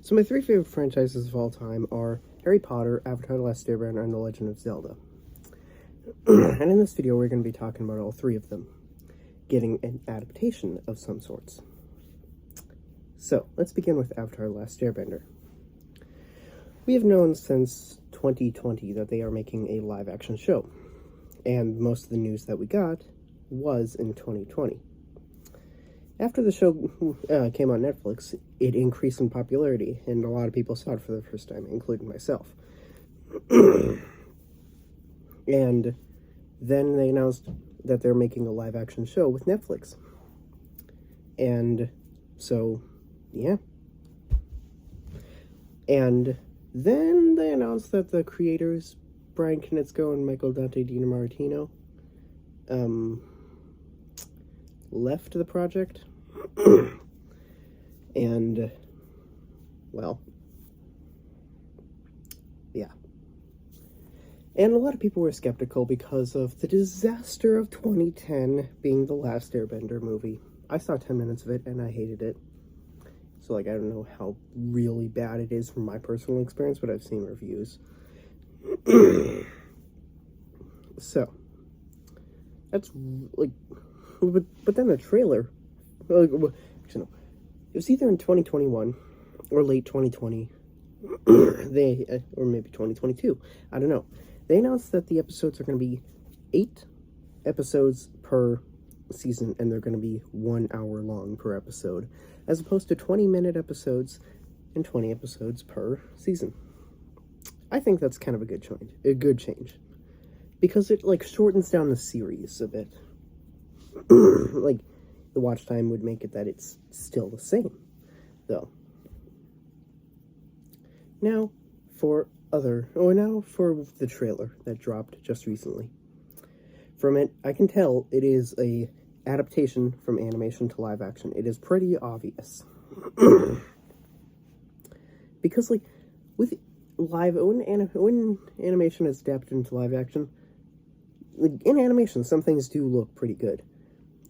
So my three favorite franchises of all time are Harry Potter, Avatar the Last Airbender, and The Legend of Zelda. And in this video, we're going to be talking about all three of them, getting an adaptation of some sorts. So, let's begin with Avatar the Last Airbender. We have known since 2020 that they are making a live-action show, and most of the news that we got was in 2020. After the show came on Netflix, it increased in popularity, and a lot of people saw it for the first time, including myself. And then they announced that they're making a live-action show with Netflix. And so, yeah. And then they announced that the creators, Brian Konietzko and Michael Dante DiMartino, left the project. And, well, yeah. And a lot of people were skeptical because of the disaster of 2010 being The Last Airbender movie. I saw 10 minutes of it and I hated it. So, I don't know how really bad it is from my personal experience, but I've seen reviews. So, that's, but then the trailer, actually no, it was either in 2021 or late 2020, or maybe 2022, I don't know. They announced that the episodes are going to be 8 episodes per season, and they're going to be 1 hour long per episode, as opposed to 20-minute episodes and 20 episodes per season. I think that's kind of a good change, because it shortens down the series a bit. The watch time would make it that it's still the same, though. Now for the trailer that dropped just recently. From it, I can tell it is a adaptation from animation to live action. It is pretty obvious. Because, when animation is adapted into live action, in animation, some things do look pretty good.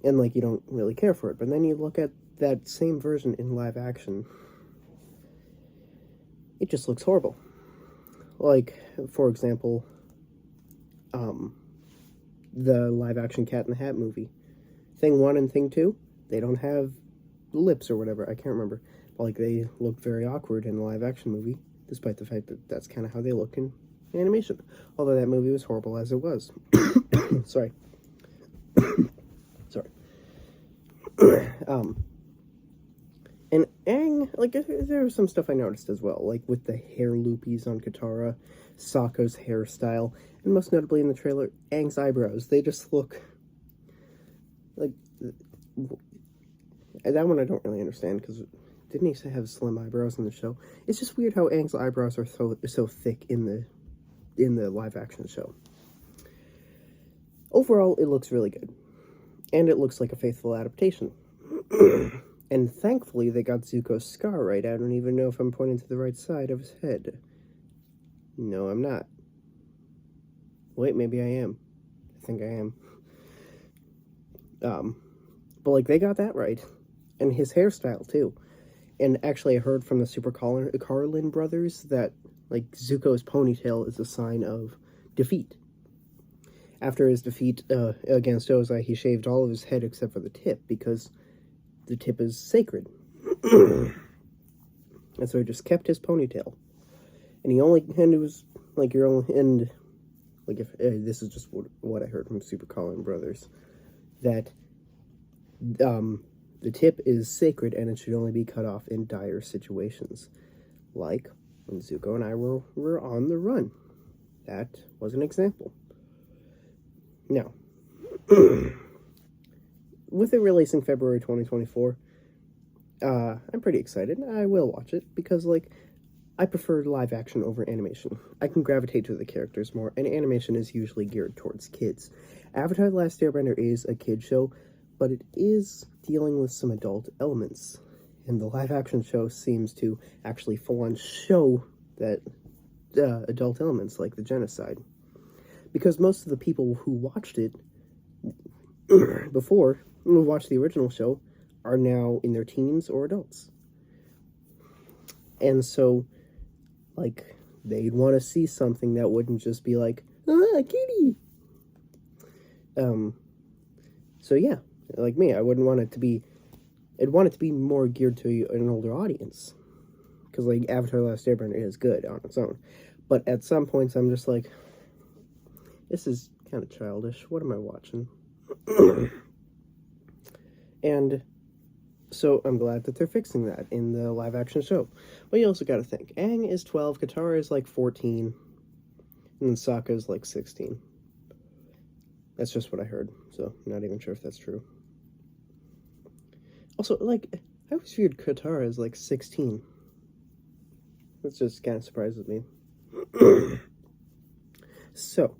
And, you don't really care for it. But then you look at that same version in live action, it just looks horrible. For example, the live-action Cat in the Hat movie. Thing 1 and Thing 2, they don't have lips or whatever, I can't remember. But, they look very awkward in the live-action movie, despite the fact that that's kind of how they look in animation. Although that movie was horrible as it was. Sorry. Sorry. And Aang, there was some stuff I noticed as well, with the hair loopies on Katara, Sokka's hairstyle, and most notably in the trailer, Aang's eyebrows. They just look that one I don't really understand, because didn't he have slim eyebrows in the show? It's just weird how Aang's eyebrows are so thick in the live-action show. Overall, it looks really good. And it looks like a faithful adaptation. And thankfully, they got Zuko's scar right. I don't even know if I'm pointing to the right side of his head. No, I'm not. Wait, maybe I am. I think I am. But, they got that right. And his hairstyle, too. And actually, I heard from the Super Carlin brothers that, Zuko's ponytail is a sign of defeat. After his defeat against Ozai, he shaved all of his head except for the tip, because the tip is sacred. And so he just kept his ponytail. And it was, this is just what I heard from Super Colin Brothers, that, the tip is sacred and it should only be cut off in dire situations. Like when Zuko and I were on the run. That was an example. Now, with it releasing February 2024, I'm pretty excited. I will watch it because, I prefer live action over animation. I can gravitate to the characters more, and animation is usually geared towards kids. Avatar the Last Airbender is a kid show, but it is dealing with some adult elements. And the live action show seems to actually full-on show that adult elements, like the genocide. Because most of the people who watched it before, who watched the original show, are now in their teens or adults. And so, like, they'd want to see something that wouldn't just be like, ah, kitty. So yeah, like me, I wouldn't want it to be, I'd want it to be more geared to an older audience. Because, like, Avatar the Last Airbender is good on its own. But at some points, I'm just like, this is kind of childish. What am I watching? And so I'm glad that they're fixing that in the live-action show. But you also got to think, Aang is 12, Katara is like 14, and then Sokka is like 16. That's just what I heard, so I'm not even sure if that's true. Also, like, I always viewed Katara as like 16. That just kind of surprises me. So,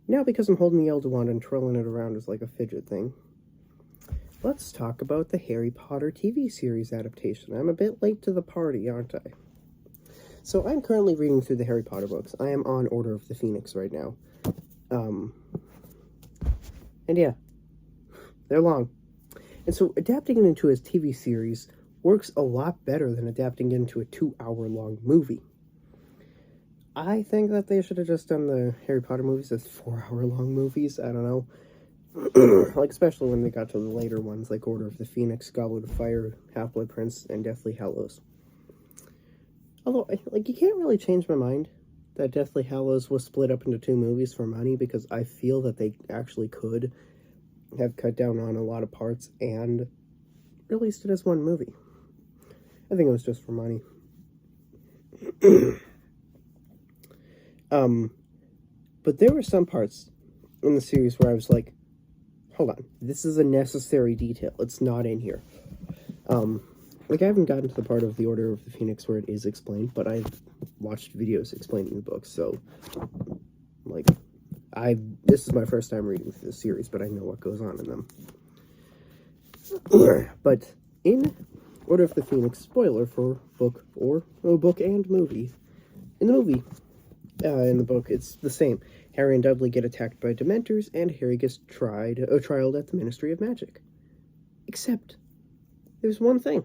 now because I'm holding the Elder Wand and twirling it around as like a fidget thing, let's talk about the Harry Potter TV series adaptation. I'm a bit late to the party, aren't I? So I'm currently reading through the Harry Potter books. I am on Order of the Phoenix right now. And yeah, they're long. And so adapting it into a TV series works a lot better than adapting it into a 2-hour-long movie. I think that they should have just done the Harry Potter movies as 4-hour-long movies. I don't know. Like, especially when they got to the later ones, like Order of the Phoenix, Goblet of Fire, Half-Blood Prince, and Deathly Hallows. Although, like, you can't really change my mind that Deathly Hallows was split up into 2 movies for money, because I feel that they actually could have cut down on a lot of parts and released it as 1 movie. I think it was just for money. But there were some parts in the series where I was like, hold on, this is a necessary detail. It's not in here. Like, I haven't gotten to the part of the Order of the Phoenix where it is explained, but I've watched videos explaining the books, so, like, this is my first time reading the series, but I know what goes on in them. But in Order of the Phoenix, spoiler for book and movie. In the book, it's the same. Harry and Dudley get attacked by Dementors, and Harry gets trialed at the Ministry of Magic. Except, there's one thing.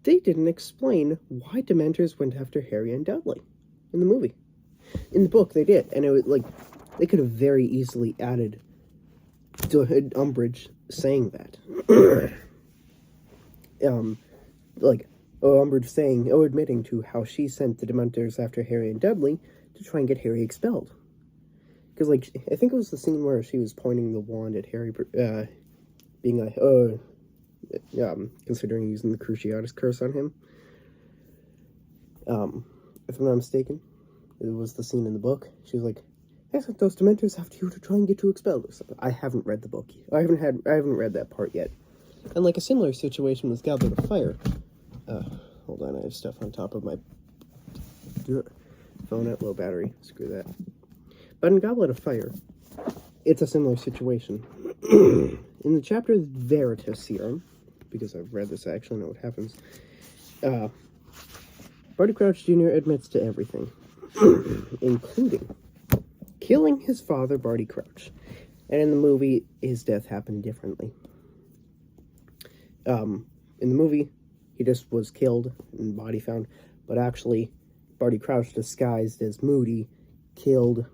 They didn't explain why Dementors went after Harry and Dudley in the movie. In the book, they did, and it was like, they could have very easily added Umbridge saying that. Umbridge admitting to how she sent the Dementors after Harry and Dudley to try and get Harry expelled. Because, like, I think it was the scene where she was pointing the wand at Harry, being like, considering using the Cruciatus curse on him. If I'm not mistaken, it was the scene in the book. She was like, I sent those Dementors after you to try and get you expelled or something. I haven't read the book yet. I haven't read that part yet. And, like, a similar situation with Goblet of Fire. Hold on, I have stuff on top of my phone at low battery. Screw that. But in Goblet of Fire, it's a similar situation. In the chapter Veritas Serum, because I've read this, I actually know what happens, Barty Crouch Jr. admits to everything, including killing his father, Barty Crouch. And in the movie, his death happened differently. In the movie, he just was killed and body found, but actually, Barty Crouch, disguised as Moody, killed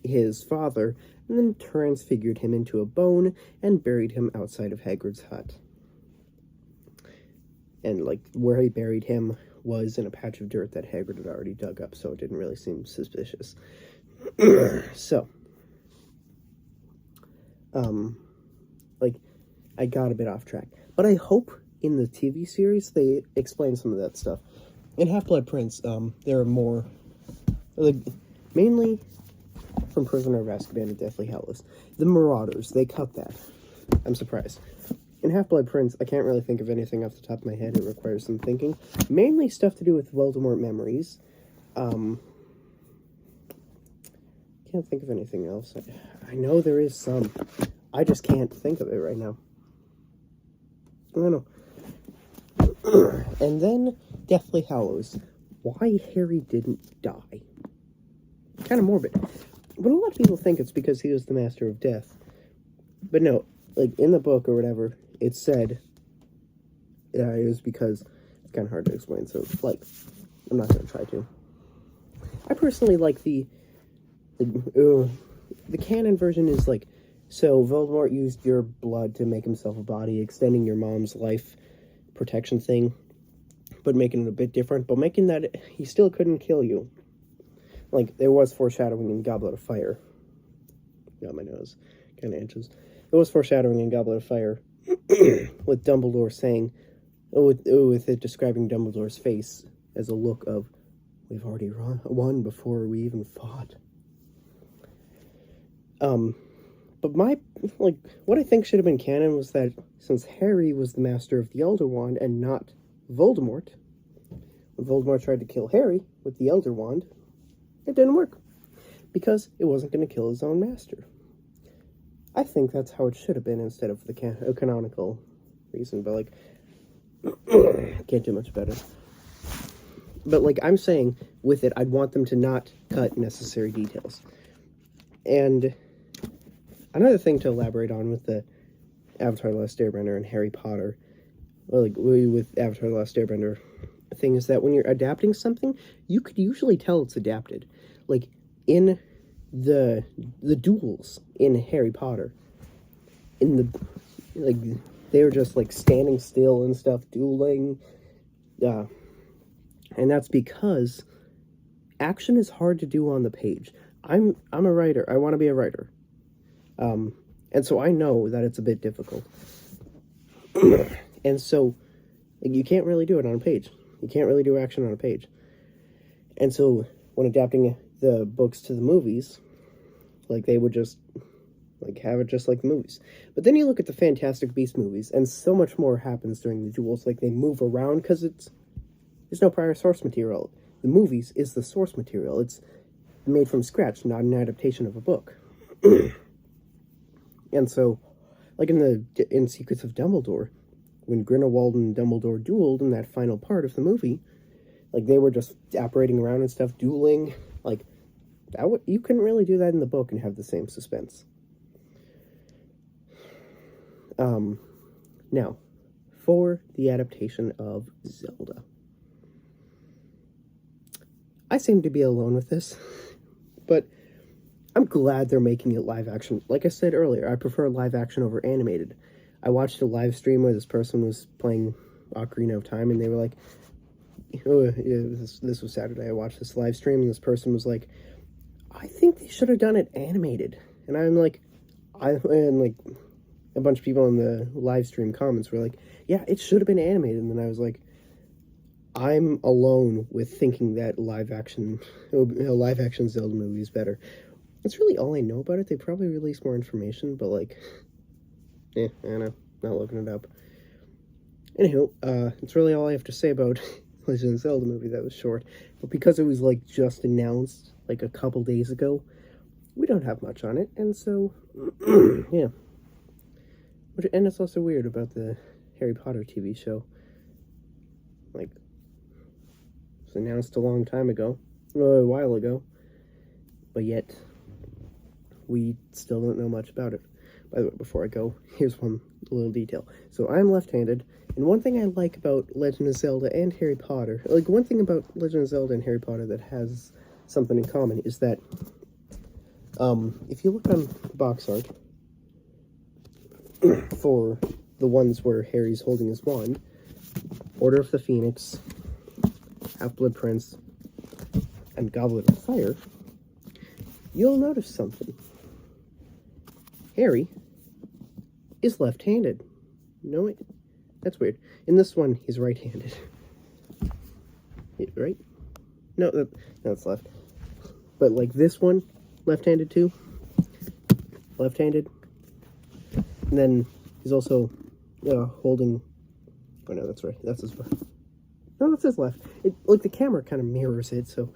his father, and then transfigured him into a bone and buried him outside of Hagrid's hut. And, like, where he buried him was in a patch of dirt that Hagrid had already dug up, so it didn't really seem suspicious. So, like, I got a bit off track. But I hope in the TV series they explain some of that stuff. In Half-Blood Prince, there are more, like, mainly from Prisoner of Azkaban and Deathly Hallows. The Marauders, they cut that. I'm surprised. In Half-Blood Prince, I can't really think of anything off the top of my head. It requires some thinking. Mainly stuff to do with Voldemort memories. Can't think of anything else. I know there is some. I just can't think of it right now. I don't know. And then Deathly Hallows. Why Harry didn't die. Kind of morbid. But a lot of people think it's because he was the Master of Death. But no, like, in the book or whatever, it said it was because kind of hard to explain, so, like, I'm not going to try to. I personally like the canon version is, like, so Voldemort used your blood to make himself a body, extending your mom's life protection thing, but making it a bit different, but making that he still couldn't kill you. Like, there was foreshadowing in Goblet of Fire. Got my nose kind of itches. There was foreshadowing in Goblet of Fire with Dumbledore saying, with it describing Dumbledore's face as a look of, we've already won before we even fought. But what I think should have been canon was that since Harry was the master of the Elder Wand and not Voldemort, when Voldemort tried to kill Harry with the Elder Wand, it didn't work. Because it wasn't going to kill his own master. I think that's how it should have been instead of the canonical reason, but, like, can't do much better. But, like, I'm saying, with it, I'd want them to not cut necessary details. And another thing to elaborate on with the Avatar the Last Airbender and Harry Potter, well, like, with Avatar the Last Airbender thing, is that when you're adapting something, you could usually tell it's adapted. Like, in the duels in Harry Potter, in the, like, they were just, like, standing still and stuff, dueling, and that's because action is hard to do on the page. I'm a writer. I want to be a writer. And so I know that it's a bit difficult. And so, like, you can't really do it on a page. You can't really do action on a page. And so, when adapting the books to the movies, like, they would just, like, have it just like the movies. But then you look at the Fantastic Beasts movies, and so much more happens during the duels. Like, they move around because there's no prior source material. The movies is the source material. It's made from scratch, not an adaptation of a book. And so, like in Secrets of Dumbledore, when Grindelwald and Dumbledore dueled in that final part of the movie, like, they were just apparating around and stuff, dueling. Like, you couldn't really do that in the book and have the same suspense. Now, for the adaptation of Zelda. I seem to be alone with this, but I'm glad they're making it live action. Like I said earlier, I prefer live action over animated. I watched a live stream where this person was playing Ocarina of Time, and they were like, this was Saturday, I watched this live stream, and this person was like, I think they should have done it animated. And I'm like, and like, a bunch of people in the live stream comments were like, yeah, it should have been animated. And then I was like, I'm alone with thinking that live action Zelda movie is better. That's really all I know about it. They probably released more information, but, like, I don't know, not looking it up. Anywho, it's really all I have to say about Legend of Zelda movie. That was short, but because it was, like, just announced, like, a couple days ago, we don't have much on it, and so, yeah. And it's also weird about the Harry Potter TV show. Like, it was announced a long time ago, a while ago, but yet we still don't know much about it. By the way, before I go, here's one little detail. So I'm left-handed, and one thing I like about Legend of Zelda and Harry Potter, like, one thing about Legend of Zelda and Harry Potter that has something in common is that, if you look on box art for the ones where Harry's holding his wand, Order of the Phoenix, Half-Blood Prince, and Goblet of Fire, you'll notice something. Harry is left-handed. No, wait. That's weird. In this one, he's right-handed. Right? No, that's left. But, like, this one, left-handed too. Left-handed. And then he's also holding... Oh, no, that's right. That's his right. No, that's his left. Like, the camera kind of mirrors it, so...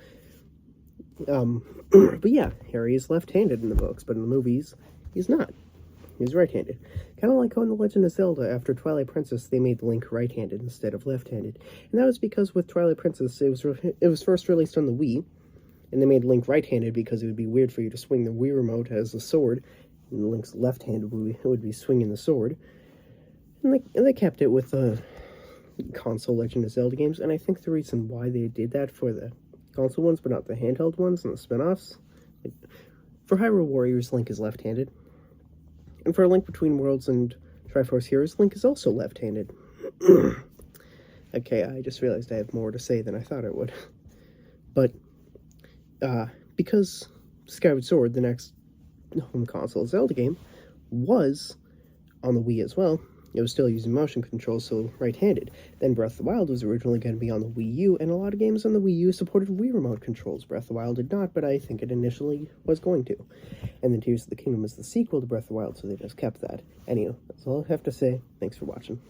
but yeah, Harry is left-handed in the books, but in the movies, he's not. He's right-handed. Kind of like on The Legend of Zelda, after Twilight Princess, they made Link right-handed instead of left-handed. And that was because with Twilight Princess, it was first released on the Wii, and they made Link right-handed because it would be weird for you to swing the Wii remote as a sword, and Link's left-handed would be swinging the sword. And they kept it with console Legend of Zelda games, and I think the reason why they did that for the console ones, but not the handheld ones and the spin-offs, for Hyrule Warriors, Link is left-handed, and for Link Between Worlds and Triforce Heroes, Link is also left-handed. Okay, I just realized I have more to say than I thought I would. But, because Skyward Sword, the next home console Zelda game, was on the Wii as well, it was still using motion controls, so right-handed. Then Breath of the Wild was originally going to be on the Wii U, and a lot of games on the Wii U supported Wii remote controls. Breath of the Wild did not, but I think it initially was going to. And then Tears of the Kingdom is the sequel to Breath of the Wild, so they just kept that. Anyway, that's all I have to say. Thanks for watching.